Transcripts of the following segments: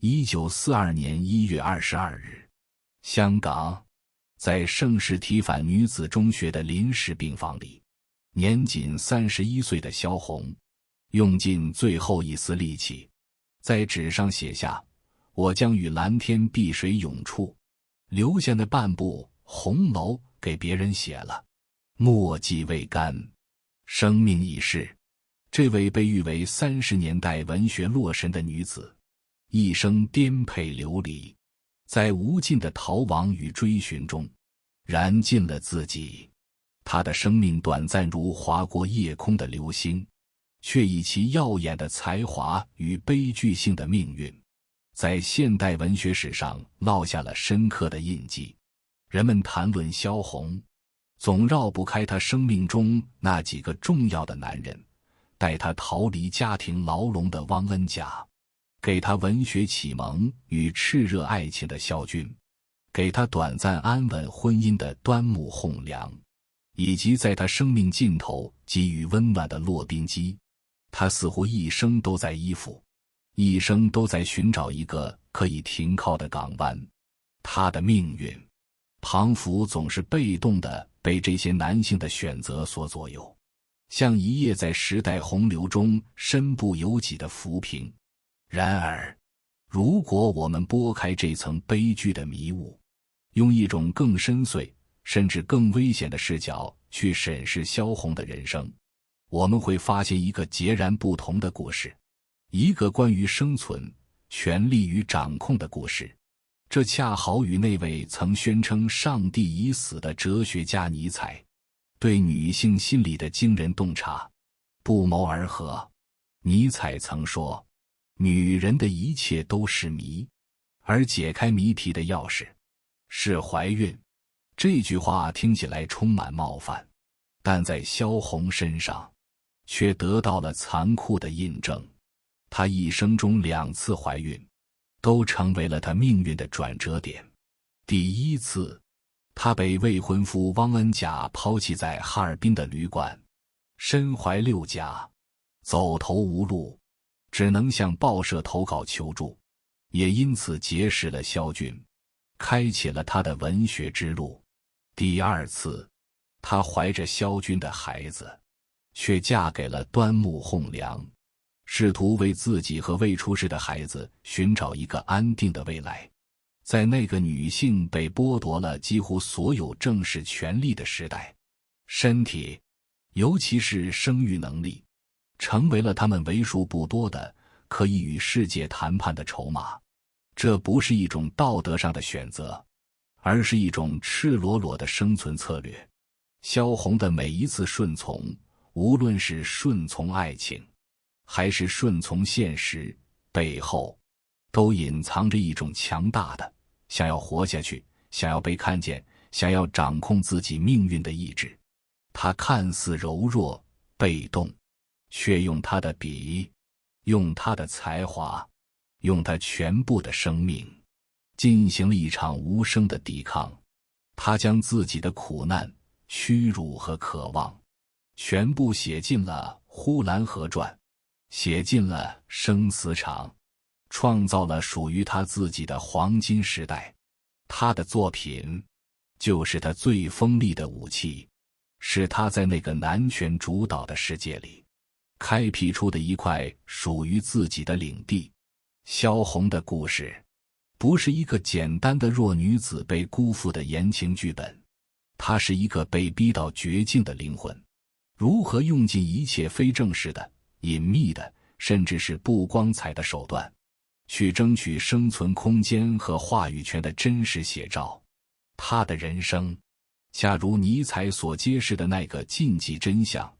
1942年1月22日，香港，在盛世提反女子中学的临时病房里，年仅31岁的萧红，用尽最后一丝力气，在纸上写下“我将与蓝天碧水永处”，留下那半部红楼给别人写了。墨迹未干，生命已逝。这位被誉为30年代文学洛神的女子，一生颠沛流离，在无尽的逃亡与追寻中，燃尽了自己。她的生命短暂如划过夜空的流星，却以其耀眼的才华与悲剧性的命运，在现代文学史上烙下了深刻的印记。人们谈论萧红，总绕不开她生命中那几个重要的男人：带她逃离家庭牢笼的汪恩甲，给她文学启蒙与炽热爱情的萧军，给她短暂安稳婚姻的端木蕻良，以及在她生命尽头给予温暖的骆宾基。她似乎一生都在依附，一生都在寻找一个可以停靠的港湾。她的命运庞福总是被动地被这些男性的选择所左右，像一叶在时代洪流中身不由己的浮萍。然而，如果我们拨开这层悲剧的迷雾，用一种更深邃甚至更危险的视角去审视萧红的人生，我们会发现一个截然不同的故事，一个关于生存、权力与掌控的故事。这恰好与那位曾宣称上帝已死的哲学家尼采对女性心理的惊人洞察不谋而合。尼采曾说，女人的一切都是谜，而解开谜题的钥匙是怀孕。这句话听起来充满冒犯，但在萧红身上却得到了残酷的印证。她一生中2次怀孕，都成为了她命运的转折点。第一次，她被未婚夫汪恩甲抛弃在哈尔滨的旅馆，身怀6甲，走投无路，只能向报社投稿求助，也因此结识了萧军，开启了他的文学之路。第二次，她怀着萧军的孩子，却嫁给了端木蕻良，试图为自己和未出世的孩子寻找一个安定的未来。在那个女性被剥夺了几乎所有正式权利的时代，身体，尤其是生育能力，成为了他们为数不多的可以与世界谈判的筹码。这不是一种道德上的选择，而是一种赤裸裸的生存策略。萧红的每一次顺从，无论是顺从爱情，还是顺从现实，背后都隐藏着一种强大的想要活下去、想要被看见、想要掌控自己命运的意志。她看似柔弱、被动，却用她的笔，用她的才华，用她全部的生命，进行了一场无声的抵抗。她将自己的苦难、屈辱和渴望，全部写进了《呼兰河传》，写进了《生死场》，创造了属于她自己的黄金时代。她的作品就是她最锋利的武器，是她在那个男权主导的世界里开辟出的一块属于自己的领地。萧红的故事不是一个简单的弱女子被辜负的言情剧本，她是一个被逼到绝境的灵魂，如何用尽一切非正式的、隐秘的，甚至是不光彩的手段，去争取生存空间和话语权的真实写照。她的人生，假如尼采所揭示的那个禁忌真相，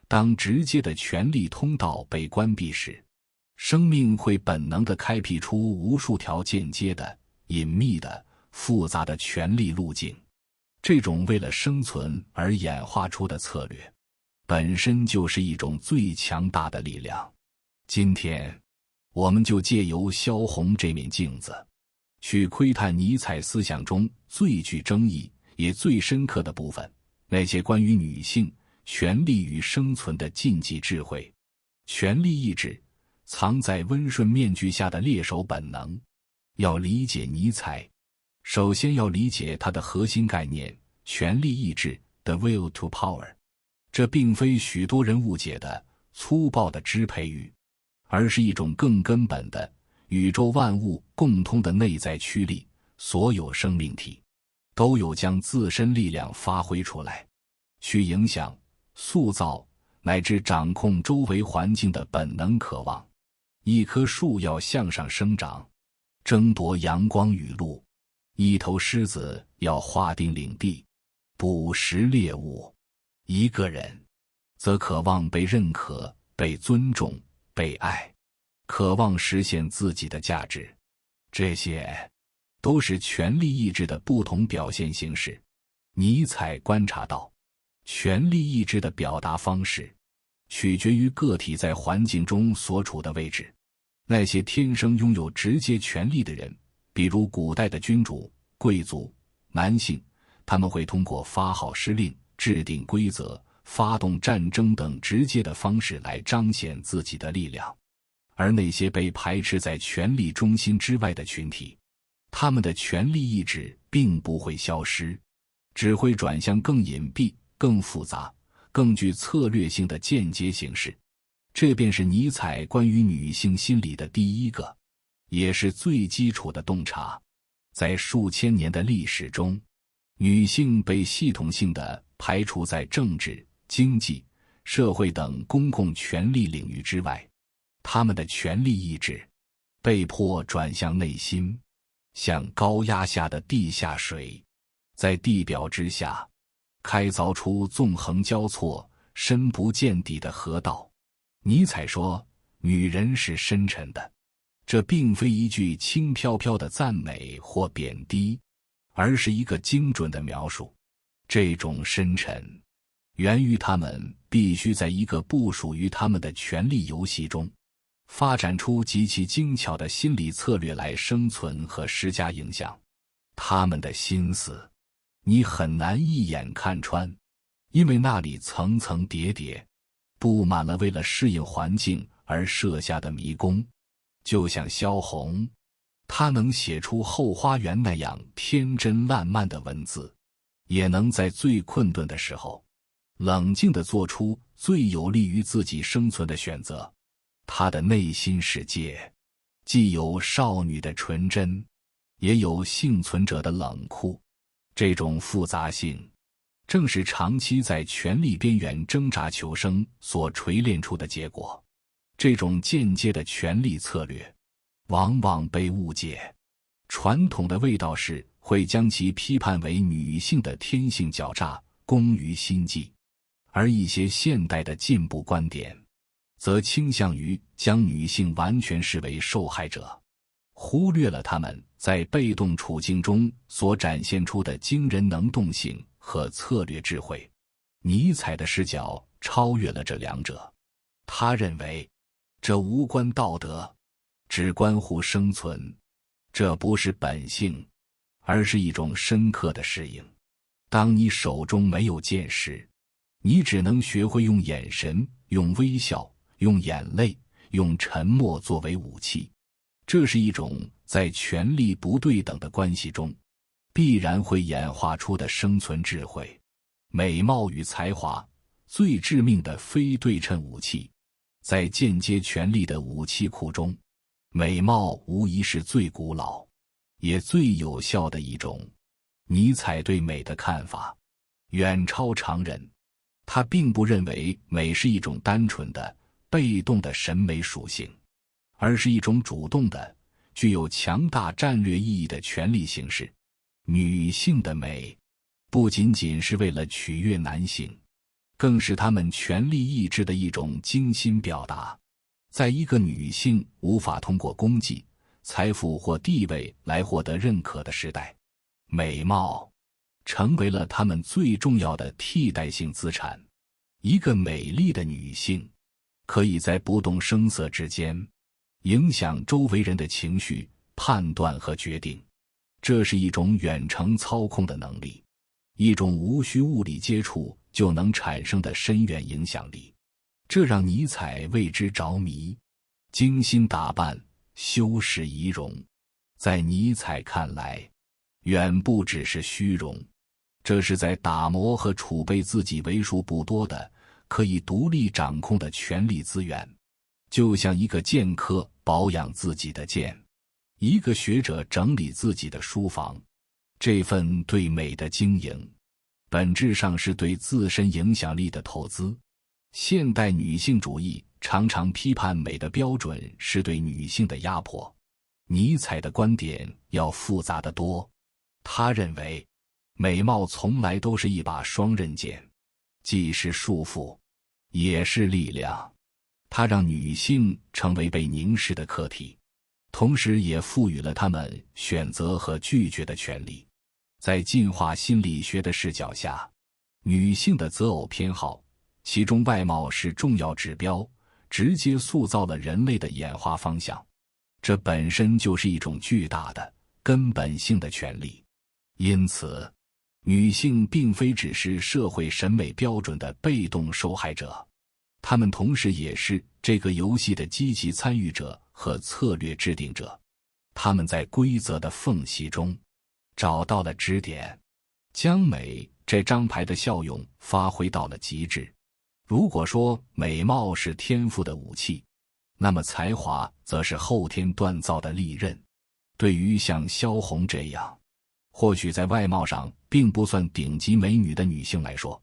当直接的权力通道被关闭时，生命会本能地开辟出无数条间接的、隐秘的、复杂的权力路径。这种为了生存而演化出的策略，本身就是一种最强大的力量。今天，我们就借由萧红这面镜子，去窥探尼采思想中最具争议也最深刻的部分，那些关于女性、权力与生存的禁忌智慧。权力意志藏在温顺面具下的猎手本能。要理解尼采，首先要理解他的核心概念——权力意志 （the will to power）。这并非许多人误解的粗暴的支配欲，而是一种更根本的宇宙万物共通的内在驱力。所有生命体都有将自身力量发挥出来，去影响、塑造乃至掌控周围环境的本能渴望。一棵树要向上生长，争夺阳光雨露；一头狮子要划定领地，捕食猎物；一个人则渴望被认可、被尊重、被爱，渴望实现自己的价值。这些都是权力意志的不同表现形式。尼采观察到，权力意志的表达方式取决于个体在环境中所处的位置。那些天生拥有直接权力的人，比如古代的君主、贵族、男性，他们会通过发号施令、制定规则、发动战争等直接的方式来彰显自己的力量。而那些被排斥在权力中心之外的群体，他们的权力意志并不会消失，只会转向更隐蔽、更复杂、更具策略性的间接形式。这便是尼采关于女性心理的第一个，也是最基础的洞察。在数千年的历史中，女性被系统性地排除在政治、经济、社会等公共权力领域之外，她们的权力意志被迫转向内心，像高压下的地下水，在地表之下开凿出纵横交错、深不见底的河道。尼采说，女人是深沉的，这并非一句轻飘飘的赞美或贬低，而是一个精准的描述。这种深沉源于她们必须在一个不属于她们的权力游戏中发展出极其精巧的心理策略来生存和施加影响。她们的心思你很难一眼看穿，因为那里层层叠叠布满了为了适应环境而设下的迷宫。就像萧红，她能写出《后花园》那样天真烂漫的文字，也能在最困顿的时候冷静地做出最有利于自己生存的选择。她的内心世界既有少女的纯真，也有幸存者的冷酷。这种复杂性正是长期在权力边缘挣扎求生所锤炼出的结果。这种间接的权力策略往往被误解，传统的卫道士会将其批判为女性的天性狡诈、工于心计，而一些现代的进步观点则倾向于将女性完全视为受害者，忽略了她们在被动处境中所展现出的惊人能动性和策略智慧。尼采的视角超越了这两者，他认为这无关道德，只关乎生存。这不是本性，而是一种深刻的适应。当你手中没有剑时，你只能学会用眼神、用微笑、用眼泪、用沉默作为武器。这是一种在权力不对等的关系中必然会演化出的生存智慧。美貌与才华，最致命的非对称武器。在间接权力的武器库中，美貌无疑是最古老也最有效的一种。尼采对美的看法远超常人，他并不认为美是一种单纯的、被动的审美属性，而是一种主动的、具有强大战略意义的权力形式。女性的美不仅仅是为了取悦男性，更是他们权力意志的一种精心表达。在一个女性无法通过功绩、财富或地位来获得认可的时代，美貌成为了他们最重要的替代性资产。一个美丽的女性可以在不动声色之间影响周围人的情绪、判断和决定。这是一种远程操控的能力，一种无需物理接触就能产生的深远影响力。这让尼采为之着迷。精心打扮，修饰仪容，在尼采看来，远不只是虚荣，这是在打磨和储备自己为数不多的可以独立掌控的权力资源，就像一个剑客保养自己的剑，一个学者整理自己的书房。这份对美的经营，本质上是对自身影响力的投资。现代女性主义常常批判美的标准是对女性的压迫。尼采的观点要复杂得多，他认为美貌从来都是一把双刃剑，既是束缚，也是力量。它让女性成为被凝视的客体，同时也赋予了她们选择和拒绝的权利。在进化心理学的视角下，女性的择偶偏好，其中外貌是重要指标，直接塑造了人类的演化方向。这本身就是一种巨大的、根本性的权利。因此，女性并非只是社会审美标准的被动受害者，她们同时也是这个游戏的积极参与者和策略制定者。她们在规则的缝隙中找到了支点，将美这张牌的效用发挥到了极致。如果说美貌是天赋的武器，那么才华则是后天锻造的利刃。对于像萧红这样或许在外貌上并不算顶级美女的女性来说，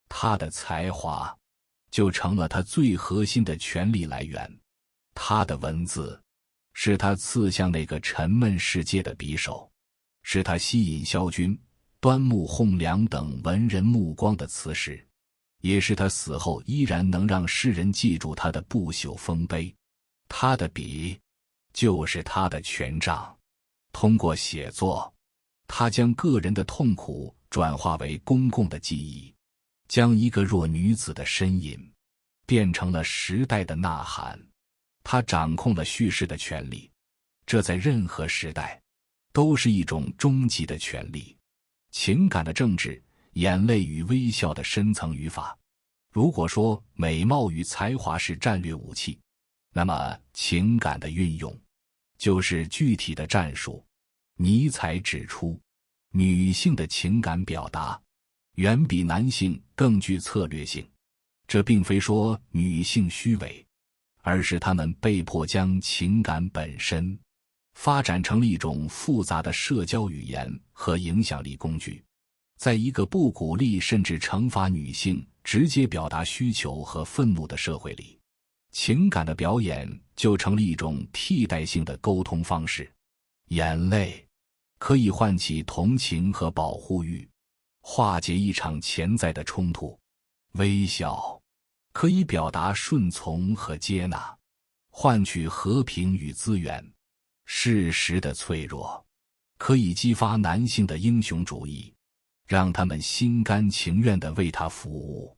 她的才华就成了她最核心的权力来源。她的文字是她刺向那个沉闷世界的匕首，是她吸引萧军、端木蕻良等文人目光的磁石，也是她死后依然能让世人记住她的不朽丰碑。她的笔就是她的权杖，通过写作，她将个人的痛苦转化为公共的记忆，将一个弱女子的呻吟变成了时代的呐喊。她掌控了叙事的权利，这在任何时代都是一种终极的权利。情感的政治，眼泪与微笑的深层语法。如果说美貌与才华是战略武器，那么情感的运用就是具体的战术。尼采指出，女性的情感表达远比男性更具策略性。这并非说女性虚伪，而是她们被迫将情感本身发展成了一种复杂的社交语言和影响力工具。在一个不鼓励甚至惩罚女性直接表达需求和愤怒的社会里，情感的表演就成了一种替代性的沟通方式。眼泪可以唤起同情和保护欲，化解一场潜在的冲突；微笑可以表达顺从和接纳，换取和平与资源；事实的脆弱可以激发男性的英雄主义，让他们心甘情愿地为他服务。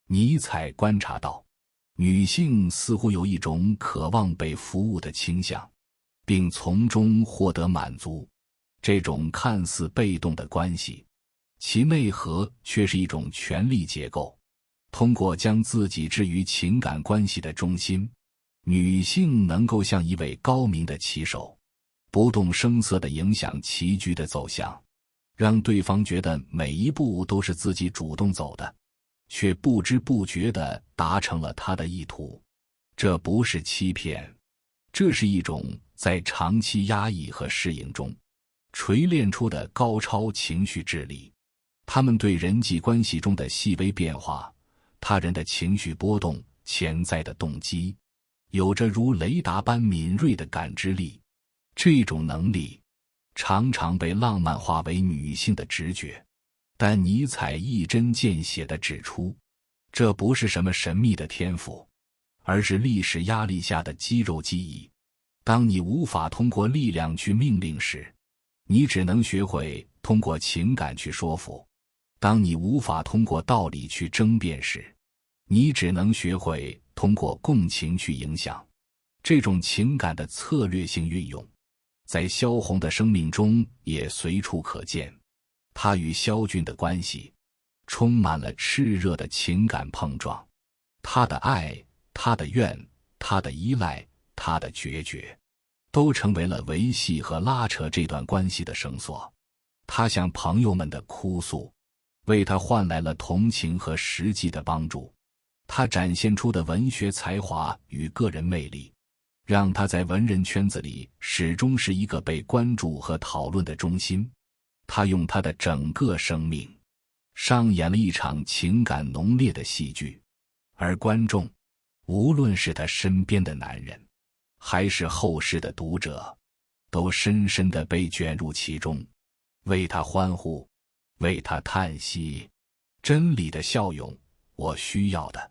尼采观察到，女性似乎有一种渴望被服务的倾向，并从中获得满足。这种看似被动的关系，其内核却是一种权力结构。通过将自己置于情感关系的中心，女性能够像一位高明的棋手，不动声色地影响棋局的走向，让对方觉得每一步都是自己主动走的，却不知不觉地达成了他的意图。这不是欺骗，这是一种在长期压抑和适应中锤炼出的高超情绪智力。他们对人际关系中的细微变化、他人的情绪波动、潜在的动机，有着如雷达般敏锐的感知力。这种能力常常被浪漫化为女性的直觉，但尼采一针见血地指出，这不是什么神秘的天赋，而是历史压力下的肌肉记忆。当你无法通过力量去命令时，你只能学会通过情感去说服；当你无法通过道理去争辩时，你只能学会通过共情去影响。这种情感的策略性运用，在萧红的生命中也随处可见。她与萧军的关系充满了炽热的情感碰撞，她的爱，她的怨，她的依赖，他的决绝，都成为了维系和拉扯这段关系的绳索。他向朋友们的哭诉，为他换来了同情和实际的帮助。他展现出的文学才华与个人魅力，让他在文人圈子里始终是一个被关注和讨论的中心。他用他的整个生命上演了一场情感浓烈的戏剧，而观众，无论是他身边的男人，还是后世的读者，都深深地被卷入其中，为他欢呼，为他叹息。真理的效用，我需要的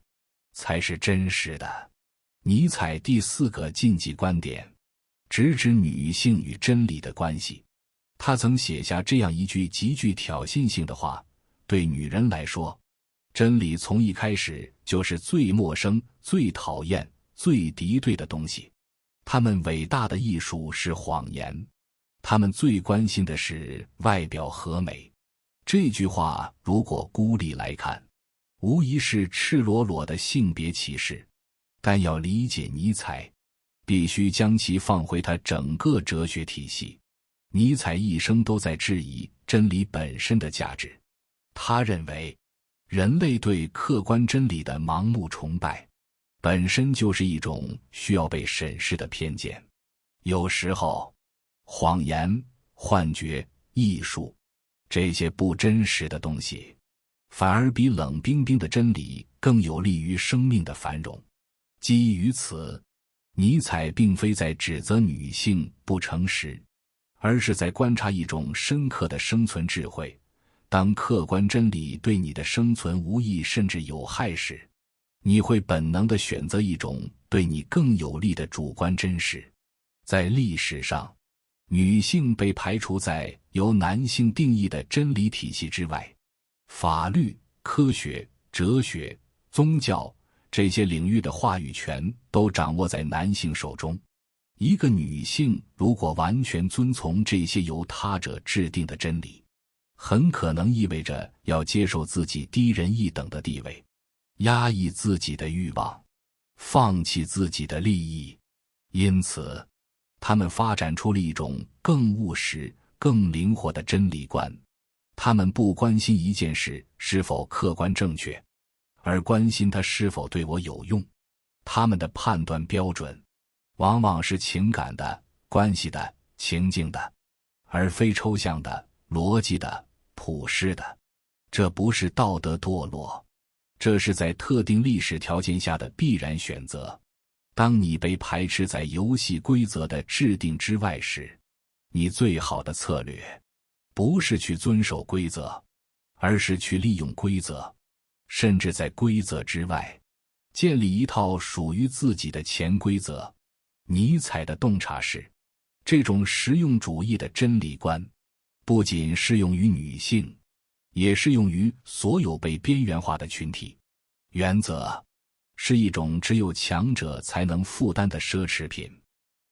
才是真实的。尼采第4个禁忌观点，直指女性与真理的关系。他曾写下这样一句极具挑衅性的话：对女人来说，真理从一开始就是最陌生、最讨厌、最敌对的东西。她们伟大的艺术是谎言，她们最关心的是外表和美。这句话如果孤立来看，无疑是赤裸裸的性别歧视。但要理解尼采，必须将其放回他整个哲学体系。尼采一生都在质疑真理本身的价值。他认为，人类对客观真理的盲目崇拜，本身就是一种需要被审视的偏见。有时候，谎言、幻觉、艺术，这些不真实的东西，反而比冷冰冰的真理更有利于生命的繁荣。基于此，尼采并非在指责女性不诚实，而是在观察一种深刻的生存智慧。当客观真理对你的生存无益甚至有害时，你会本能地选择一种对你更有利的主观真实。在历史上，女性被排除在由男性定义的真理体系之外，法律、科学、哲学、宗教这些领域的话语权都掌握在男性手中。一个女性如果完全遵从这些由他者制定的真理，很可能意味着要接受自己低人一等的地位，压抑自己的欲望，放弃自己的利益。因此，他们发展出了一种更务实、更灵活的真理观。他们不关心一件事是否客观正确，而关心它是否对我有用。他们的判断标准往往是情感的、关系的、情境的，而非抽象的、逻辑的、普世的。这不是道德堕落，这是在特定历史条件下的必然选择。当你被排斥在游戏规则的制定之外时，你最好的策略不是去遵守规则，而是去利用规则，甚至在规则之外建立一套属于自己的潜规则。尼采的洞察是，这种实用主义的真理观不仅适用于女性，也适用于所有被边缘化的群体。原则是一种只有强者才能负担的奢侈品。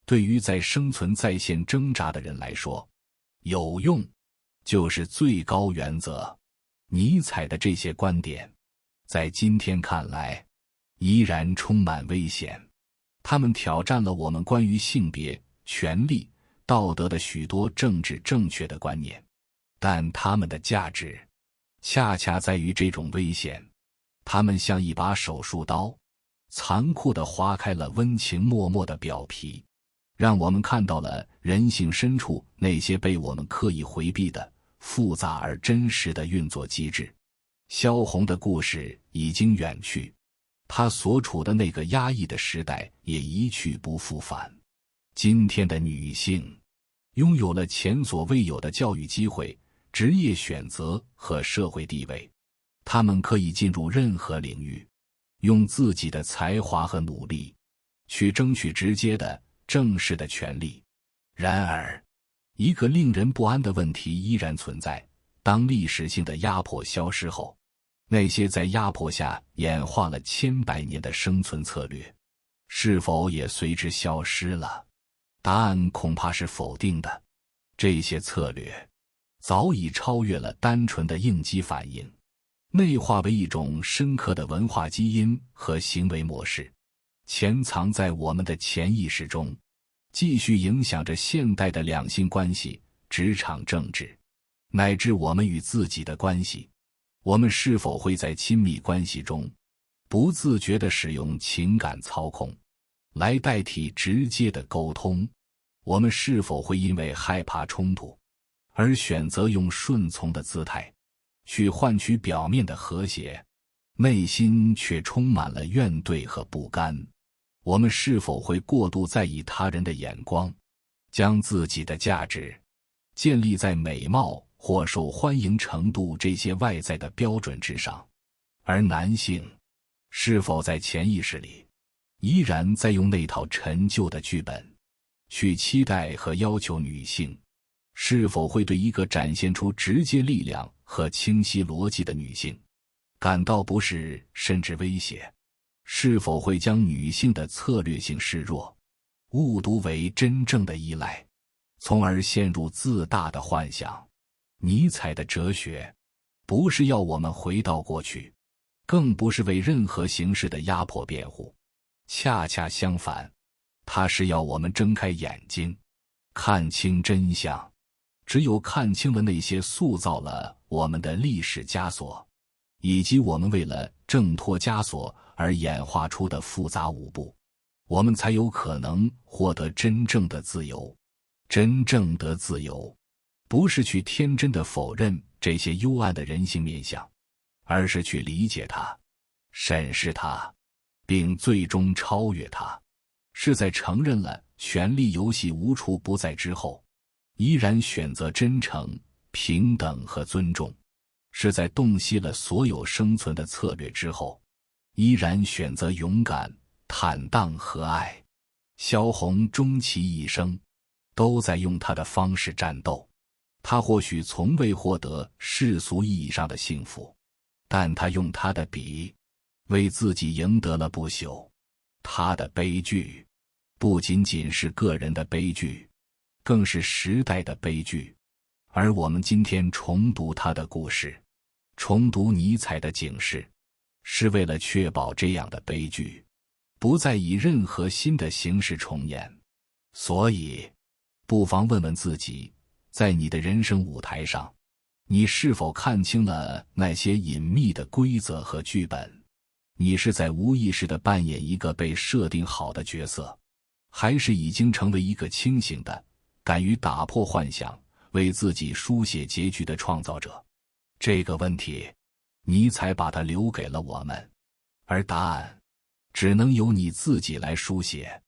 对于在生存在线挣扎的人来说，有用就是最高原则。尼采的这些观点，在今天看来，依然充满危险。他们挑战了我们关于性别、权利、道德的许多政治正确的观念，但他们的价值恰恰在于这种危险。他们像一把手术刀，残酷地划开了温情脉脉的表皮，让我们看到了人性深处那些被我们刻意回避的复杂而真实的运作机制。萧红的故事已经远去，她所处的那个压抑的时代也一去不复返。今天的女性拥有了前所未有的教育机会、职业选择和社会地位，她们可以进入任何领域，用自己的才华和努力去争取直接的、正式的权利。然而，一个令人不安的问题依然存在：当历史性的压迫消失后，那些在压迫下演化了千百年的生存策略，是否也随之消失了？答案恐怕是否定的。这些策略早已超越了单纯的应激反应，内化为一种深刻的文化基因和行为模式。潜藏在我们的潜意识中，继续影响着现代的两性关系、职场政治，乃至我们与自己的关系。我们是否会在亲密关系中不自觉地使用情感操控来代替直接的沟通？我们是否会因为害怕冲突而选择用顺从的姿态去换取表面的和谐，内心却充满了怨怼和不甘？我们是否会过度在意他人的眼光，将自己的价值建立在美貌或受欢迎程度这些外在的标准之上？而男性是否在潜意识里依然在用那套陈旧的剧本去期待和要求女性？是否会对一个展现出直接力量和清晰逻辑的女性感到不适甚至威胁？是否会将女性的策略性示弱误读为真正的依赖，从而陷入自大的幻想？尼采的哲学不是要我们回到过去，更不是为任何形式的压迫辩护，恰恰相反，他是要我们睁开眼睛，看清真相。只有看清了那些塑造了我们的历史枷锁，以及我们为了挣脱枷锁而演化出的复杂舞步，我们才有可能获得真正的自由。真正的自由不是去天真的否认这些幽暗的人性面相，而是去理解它，审视它，并最终超越它。是在承认了权力游戏无处不在之后，依然选择真诚、平等和尊重；是在洞悉了所有生存的策略之后，依然选择勇敢、坦荡和爱。萧红终其一生都在用她的方式战斗。她或许从未获得世俗意义上的幸福，但她用她的笔为自己赢得了不朽。她的悲剧不仅仅是个人的悲剧，更是时代的悲剧。而我们今天重读他的故事，重读尼采的警示，是为了确保这样的悲剧不再以任何新的形式重演。所以，不妨问问自己，在你的人生舞台上，你是否看清了那些隐秘的规则和剧本？你是在无意识地扮演一个被设定好的角色，还是已经成为一个清醒的、敢于打破幻想、为自己书写结局的创造者？这个问题，尼采把它留给了我们，而答案只能由你自己来书写。